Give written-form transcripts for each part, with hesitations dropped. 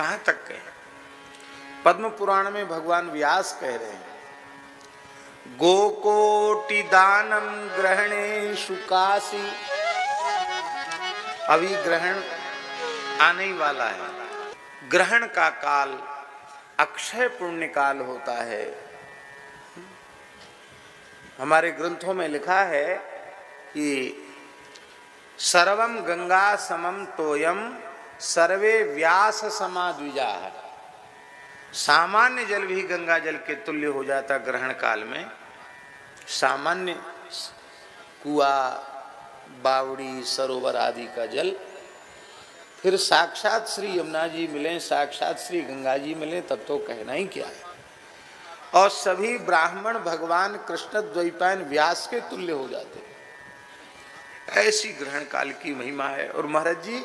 कहां तक कहें। पद्म पुराण में भगवान व्यास कह रहे हैं, गोकोटि दानम ग्रहणेषु काशी। अभी ग्रहण आने ही वाला है। ग्रहण का काल अक्षय पुण्य काल होता है। हमारे ग्रंथों में लिखा है कि सर्वम गंगा समम तोयम सर्वे व्यास समा द्विजा। सामान्य जल भी गंगा जल के तुल्य हो जाता ग्रहण काल में। सामान्य कुआ, बावड़ी, सरोवर आदि का जल, फिर साक्षात श्री यमुना जी मिले, साक्षात श्री गंगा जी मिले, तब तो कहना ही क्या है। और सभी ब्राह्मण भगवान कृष्ण द्वैपायन व्यास के तुल्य हो जाते। ऐसी ग्रहण काल की महिमा है। और महाराज जी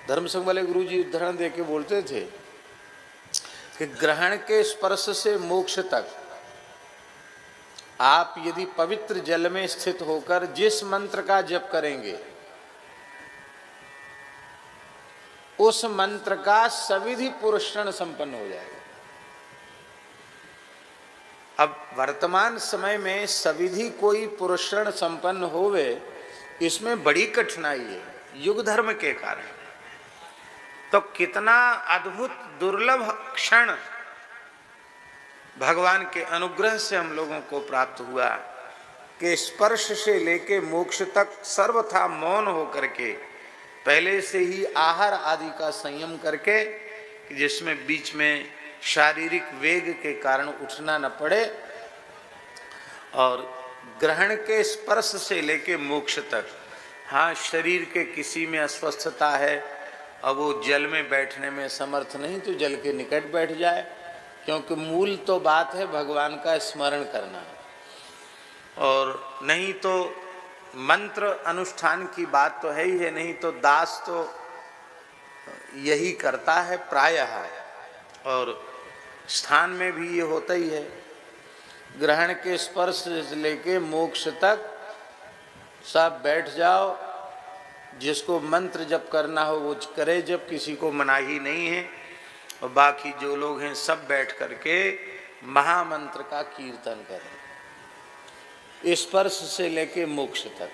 धर्म संघ वाले गुरु जी उदाहरण दे के बोलते थे कि ग्रहण के स्पर्श से मोक्ष तक आप यदि पवित्र जल में स्थित होकर जिस मंत्र का जप करेंगे, उस मंत्र का सविधि पुरस्कार संपन्न हो जाएगा। अब वर्तमान समय में सविधि कोई पुरस्कार संपन्न होवे, इसमें बड़ी कठिनाई है युग धर्म के कारण। तो कितना अद्भुत दुर्लभ क्षण भगवान के अनुग्रह से हम लोगों को प्राप्त हुआ कि स्पर्श से लेके मोक्ष तक सर्वथा मौन होकर के, पहले से ही आहार आदि का संयम करके, जिसमें बीच में शारीरिक वेग के कारण उठना न पड़े, और ग्रहण के स्पर्श से लेके मोक्ष तक। हाँ, शरीर के किसी में अस्वस्थता है, अब वो जल में बैठने में समर्थ नहीं, तो जल के निकट बैठ जाए, क्योंकि मूल तो बात है भगवान का स्मरण करना। और नहीं तो मंत्र अनुष्ठान की बात तो है ही है, नहीं तो दास तो यही करता है प्रायः। और स्थान में भी ये होता ही है। ग्रहण के स्पर्श से लेके मोक्ष तक सब बैठ जाओ, जिसको मंत्र जप करना हो वो करे, जब किसी को मनाही नहीं है। और बाकी जो लोग हैं सब बैठ करके महामंत्र का कीर्तन करें, स्पर्श से लेके मोक्ष तक।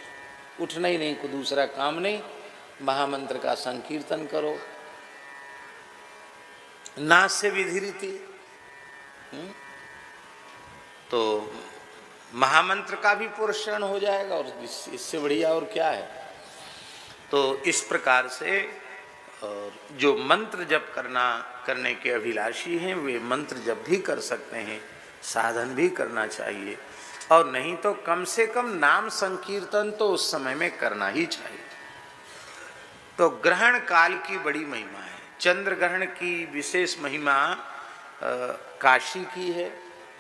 उठना ही नहीं, कोई दूसरा काम नहीं, महामंत्र का संकीर्तन करो। नास्य विधिरिति, तो महामंत्र का भी पुरस्कार हो जाएगा, और इससे बढ़िया और क्या है। तो इस प्रकार से और जो मंत्र जप करने के अभिलाषी हैं, वे मंत्र जप भी कर सकते हैं, साधन भी करना चाहिए। और नहीं तो कम से कम नाम संकीर्तन तो उस समय में करना ही चाहिए। तो ग्रहण काल की बड़ी महिमा है। चंद्र ग्रहण की विशेष महिमा काशी की है,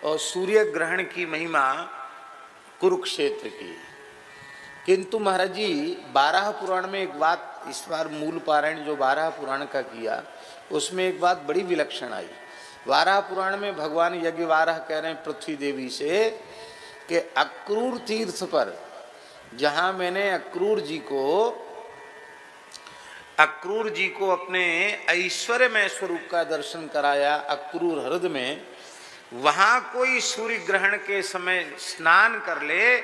और सूर्य ग्रहण की महिमा कुरुक्षेत्र की है। किंतु महाराज जी 12 पुराण में एक बात, इस बार मूल पारायण जो 12 पुराण का किया, उसमें एक बात बड़ी विलक्षण आई। 12 पुराण में भगवान यज्ञवारह कह रहे हैं पृथ्वी देवी से कि अक्रूर तीर्थ पर, जहाँ मैंने अक्रूर जी को अपने ऐश्वर्यमय स्वरूप का दर्शन कराया, अक्रूर हृदय में, वहां कोई सूर्य ग्रहण के समय स्नान कर ले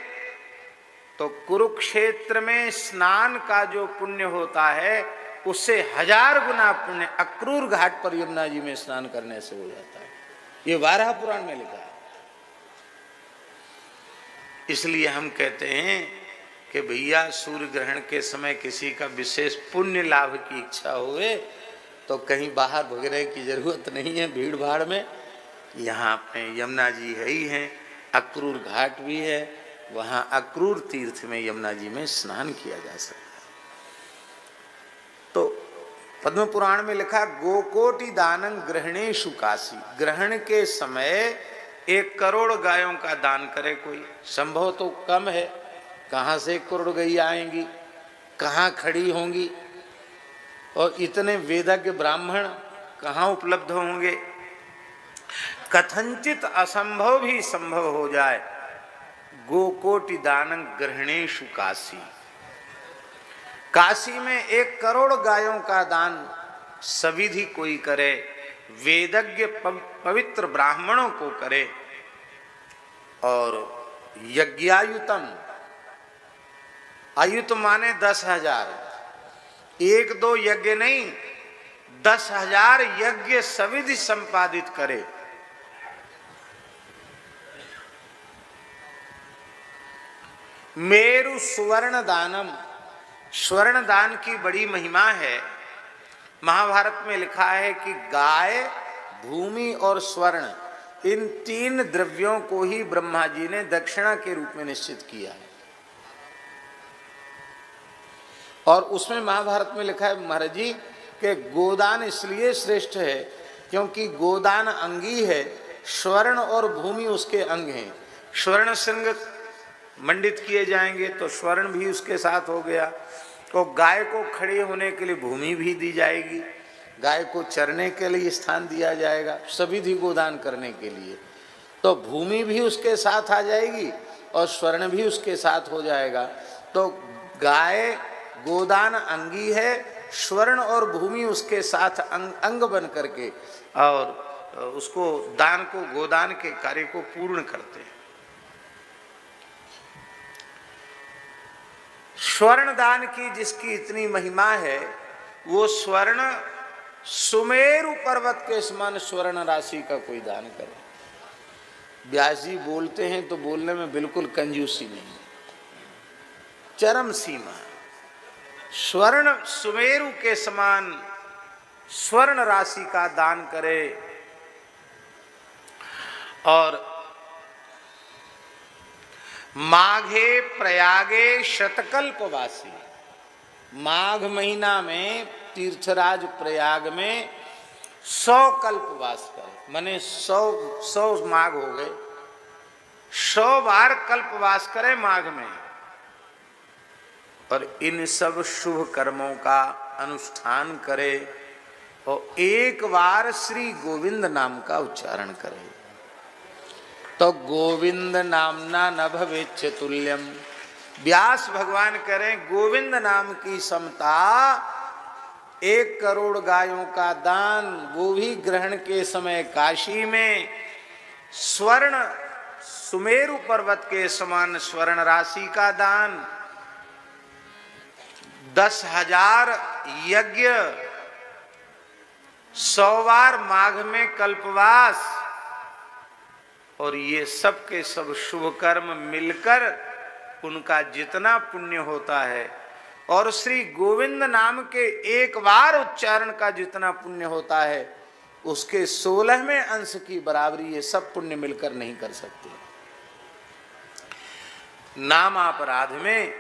तो कुरुक्षेत्र में स्नान का जो पुण्य होता है उससे 1000 गुना पुण्य अक्रूर घाट पर यमुना जी में स्नान करने से हो जाता है। ये 12 पुराण में लिखा है। इसलिए हम कहते हैं कि भैया सूर्य ग्रहण के समय किसी का विशेष पुण्य लाभ की इच्छा हुए तो कहीं बाहर भगने की जरूरत नहीं है भीड़ भाड़ में। यहाँ अपने यमुना जी है ही हैं, अक्रूर घाट भी है, वहाँ अक्रूर तीर्थ में यमुना जी में स्नान किया जा सकता है। तो पद्म पुराण में लिखा गोकोटि दानं ग्रहणेषु काशी। ग्रहण के समय 1 करोड़ गायों का दान करे कोई, संभव तो कम है, कहाँ से 1 करोड़ गैया आएंगी, कहाँ खड़ी होंगी, और इतने वेदज्ञ ब्राह्मण कहाँ उपलब्ध होंगे। कथंचित असंभव भी संभव हो जाए। गोकोटि दानं ग्रहणेषु काशी। काशी में 1 करोड़ गायों का दान सविधि कोई करे, वेदज्ञ पवित्र ब्राह्मणों को करे, और यज्ञायुतम, आयुत माने 10,000, 1-2 यज्ञ नहीं, 10,000 यज्ञ सविधि संपादित करे। मेरु सुवर्ण दानम, स्वर्ण दान की बड़ी महिमा है। महाभारत में लिखा है कि गाय, भूमि और स्वर्ण, इन 3 द्रव्यों को ही ब्रह्मा जी ने दक्षिणा के रूप में निश्चित किया है। और उसमें महाभारत में लिखा है महाराज जी कि गोदान इसलिए श्रेष्ठ है क्योंकि गोदान अंगी है, स्वर्ण और भूमि उसके अंग हैं। स्वर्ण सिंह मंडित किए जाएंगे तो स्वर्ण भी उसके साथ हो गया। तो गाय को खड़े होने के लिए भूमि भी दी जाएगी, गाय को चरने के लिए स्थान दिया जाएगा, सविधि गोदान करने के लिए। तो भूमि भी उसके साथ आ जाएगी और स्वर्ण भी उसके साथ हो जाएगा। तो गाय गोदान अंगी है, स्वर्ण और भूमि उसके साथ अंग बन करके और उसको दान को, गोदान के कार्य को पूर्ण करते हैं। स्वर्ण दान की जिसकी इतनी महिमा है, वो स्वर्ण सुमेरु पर्वत के समान स्वर्ण राशि का कोई दान करे। व्यास जी बोलते हैं तो बोलने में बिल्कुल कंजूसी नहीं, चरम सीमा। स्वर्ण सुमेरु के समान स्वर्ण राशि का दान करे। और माघे प्रयागे शतकल्पवासी, माघ महीना में तीर्थराज प्रयाग में 100 कल्पवास करे, माने 100 माघ हो गए, 100 बार कल्पवास करे माघ में। और इन सब शुभ कर्मों का अनुष्ठान करे और एक बार श्री गोविंद नाम का उच्चारण करे। तो गोविंद नामना न भवेच्छ तुल्यम, व्यास भगवान करें गोविंद नाम की समता 1 करोड़ गायों का दान, वो भी ग्रहण के समय काशी में, स्वर्ण सुमेरु पर्वत के समान स्वर्ण राशि का दान, 10,000 यज्ञ, 100 बार माघ में कल्पवास, और ये सब के सब शुभ कर्म मिलकर उनका जितना पुण्य होता है, और श्री गोविंद नाम के एक बार उच्चारण का जितना पुण्य होता है, उसके 16वें अंश की बराबरी ये सब पुण्य मिलकर नहीं कर सकते। नामापराध में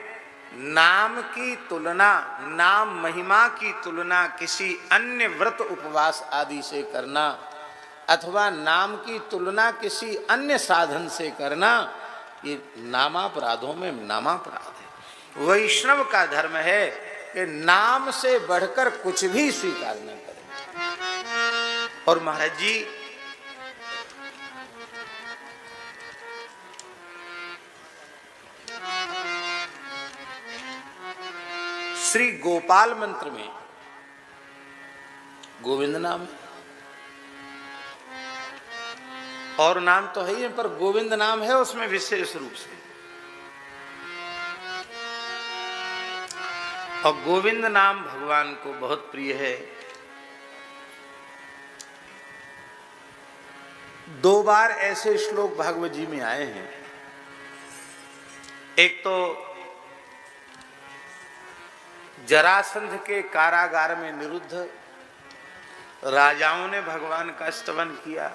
नाम की तुलना, नाम महिमा की तुलना किसी अन्य व्रत उपवास आदि से करना, अथवा नाम की तुलना किसी अन्य साधन से करना, ये नामापराधों में नामापराध है। वैष्णव का धर्म है कि नाम से बढ़कर कुछ भी स्वीकार न करें। और महाराज जी श्री गोपाल मंत्र में गोविंद नाम है, और नाम तो है ही, पर गोविंद नाम है उसमें विशेष रूप से। और गोविंद नाम भगवान को बहुत प्रिय है। 2 बार ऐसे श्लोक भागवत जी में आए हैं। एक तो जरासंध के कारागार में निरुद्ध राजाओं ने भगवान का स्तवन किया,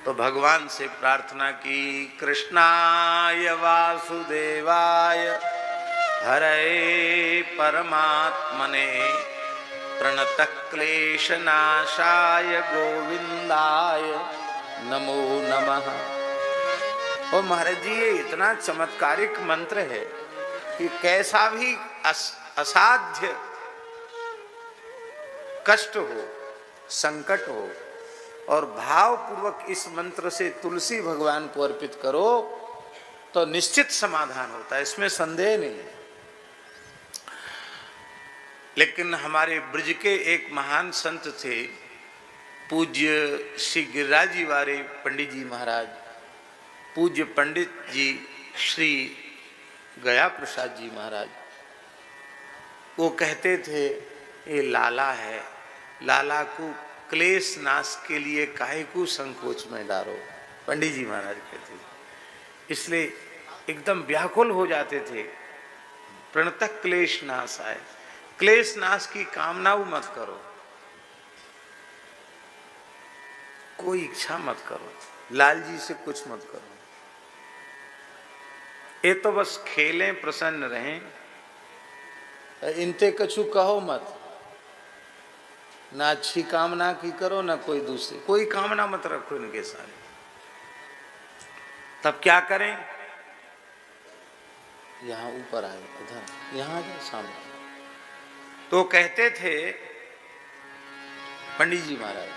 तो भगवान से प्रार्थना की, कृष्णाय वासुदेवाय हरे परमात्मने प्रणतः क्लेशनाशाय गोविंदाय नमो नमः। और महाराज जी ये इतना चमत्कारिक मंत्र है कि कैसा भी असाध्य कष्ट हो, संकट हो, और भावपूर्वक इस मंत्र से तुलसी भगवान को अर्पित करो तो निश्चित समाधान होता है, इसमें संदेह नहीं है। लेकिन हमारे ब्रज के एक महान संत थे, पूज्य श्री गिरिराज जी वाले पंडित जी महाराज, पूज्य पंडित जी श्री गया प्रसाद जी महाराज। वो कहते थे ये लाला है, लाला को क्लेश नाश के लिए काहे को संकोच में डारो, पंडित जी महाराज कहते थे। इसलिए एकदम व्याकुल हो जाते थे, प्रणतक क्लेश नाश आए। क्लेश नाश की कामना मत करो, कोई इच्छा मत करो, लाल जी से कुछ मत करो, ये तो बस खेलें प्रसन्न रहें, इनते कछु कहो मत, ना अच्छी कामना की करो ना कोई दूसरी, कोई कामना मत रखो इनके सारे। तब क्या करें, यहां ऊपर आए, इधर यहां जाए सामने। तो कहते थे पंडित जी महाराज,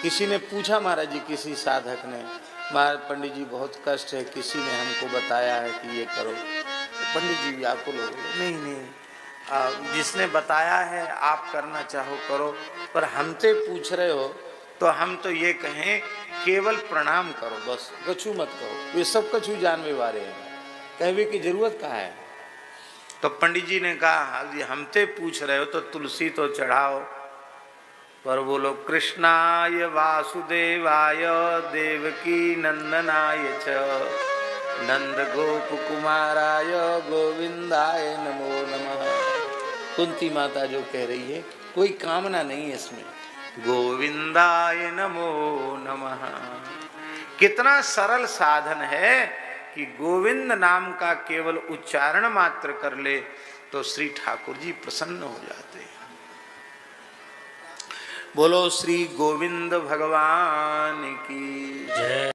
किसी ने पूछा महाराज जी, किसी साधक ने, महाराज पंडित जी बहुत कष्ट है, किसी ने हमको बताया है कि ये करो। तो पंडित जी व्याकुल हो गए, नहीं नहीं, जिसने बताया है आप करना चाहो करो, पर हमसे पूछ रहे हो तो हम तो ये कहें केवल प्रणाम करो बस, कछु मत करो, ये सब कछु जानवे वाले हैं, कहवे की जरूरत कहाँ है। तो पंडित जी ने कहा हमसे पूछ रहे हो तो तुलसी तो चढ़ाओ, पर बोलो कृष्णाय वासुदेवाय देवकी नंदनाय च नंद गोप कुमाराय गोविंदाय नमो नमः। कुंती माता जो कह रही है, कोई कामना नहीं है इसमें, गोविंदाय नमो नमः। कितना सरल साधन है कि गोविंद नाम का केवल उच्चारण मात्र कर ले तो श्री ठाकुर जी प्रसन्न हो जाते हैं। बोलो श्री गोविंद भगवान की जय।